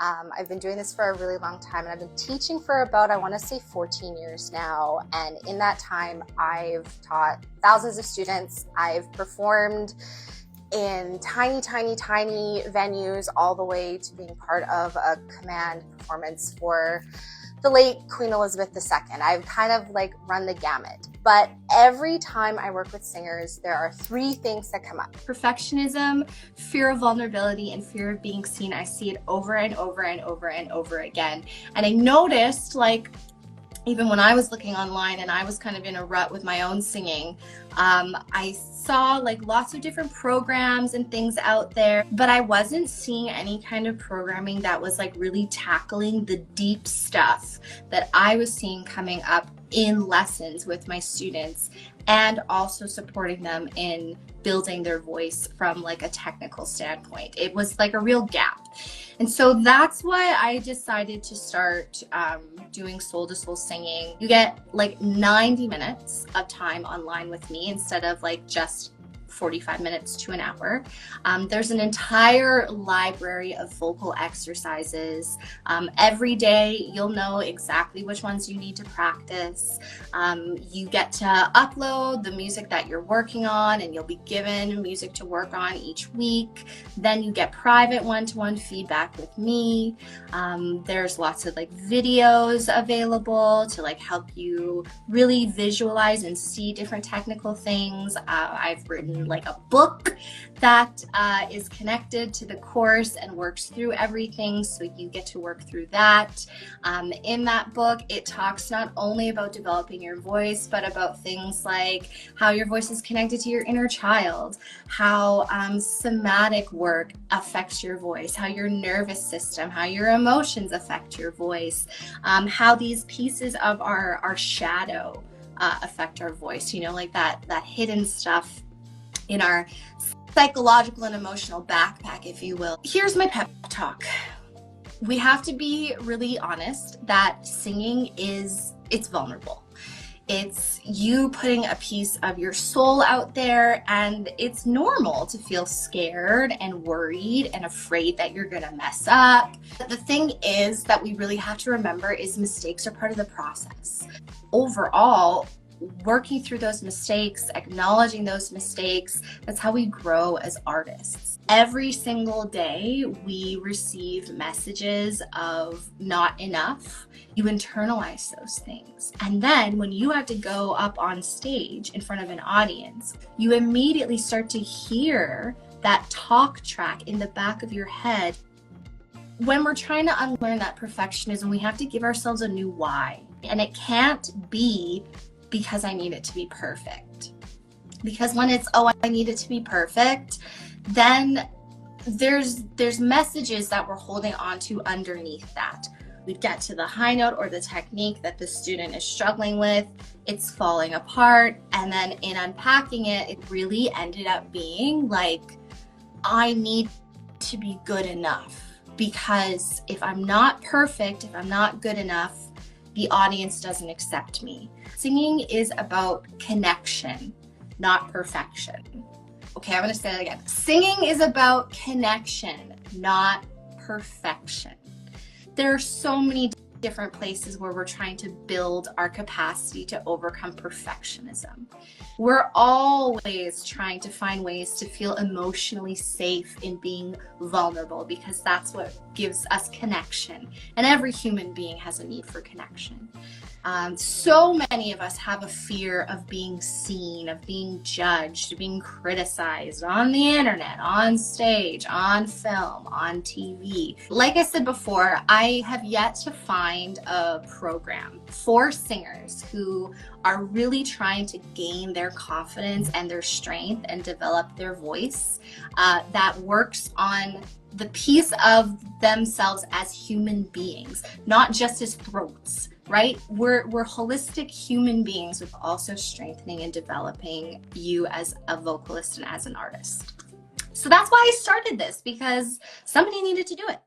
I've been doing this for a really long time, and I've been teaching for about, I want to say 14 years now. And in that time, I've taught thousands of students. I've performed in tiny, tiny, tiny venues, all the way to being part of a command performance for the late Queen Elizabeth II. I've kind of like run the gamut. But every time I work with singers, there are three things that come up. Perfectionism, fear of vulnerability, and fear of being seen. I see it over and over and over and over again. And I noticed, like, even when I was looking online and I was kind of in a rut with my own singing, I saw like lots of different programs and things out there, but I wasn't seeing any kind of programming that was like really tackling the deep stuff that I was seeing coming up in lessons with my students, and also supporting them in building their voice from like a technical standpoint. It was like a real gap. And so that's why I decided to start doing soul to soul singing. You get like 90 minutes of time online with me instead of like just 45 minutes to an hour. There's an entire library of vocal exercises. Every day you'll know exactly which ones you need to practice. You get to upload the music that you're working on, and you'll be given music to work on each week. Then you get private one-to-one feedback with me. There's lots of like videos available to like help you really visualize and see different technical things. I've written like a book that is connected to the course and works through everything, so you get to work through that. In that book, it talks not only about developing your voice, but about things like how your voice is connected to your inner child, how somatic work affects your voice, how your nervous system, how your emotions affect your voice, how these pieces of our shadow affect our voice, you know, like that hidden stuff in our psychological and emotional backpack, if you will. Here's my pep talk. We have to be really honest that singing it's vulnerable. It's you putting a piece of your soul out there, and it's normal to feel scared and worried and afraid that you're gonna mess up. But the thing is that we really have to remember is mistakes are part of the process. Overall, working through those mistakes, acknowledging those mistakes, that's how we grow as artists. Every single day we receive messages of not enough. You internalize those things. And then when you have to go up on stage in front of an audience, you immediately start to hear that talk track in the back of your head. When we're trying to unlearn that perfectionism, we have to give ourselves a new why. And it can't be because I need it to be perfect. Because when it's, oh, I need it to be perfect, then there's messages that we're holding on to underneath that. We get to the high note or the technique that the student is struggling with, it's falling apart, and then in unpacking it, it really ended up being like, I need to be good enough, because if I'm not perfect, if I'm not good enough, the audience doesn't accept me. Singing is about connection, not perfection. Okay, I'm gonna say that again. Singing is about connection, not perfection. There are so many different places where we're trying to build our capacity to overcome perfectionism. We're always trying to find ways to feel emotionally safe in being vulnerable, because that's what gives us connection. And every human being has a need for connection. So many of us have a fear of being seen, of being judged, being criticized on the internet, on stage, on film, on TV. Like I said before, I have yet to find a program for singers who are really trying to gain their confidence and their strength and develop their voice that works on the piece of themselves as human beings, not just as throats. Right? We're holistic human beings with also strengthening and developing you as a vocalist and as an artist. So that's why I started this, because somebody needed to do it.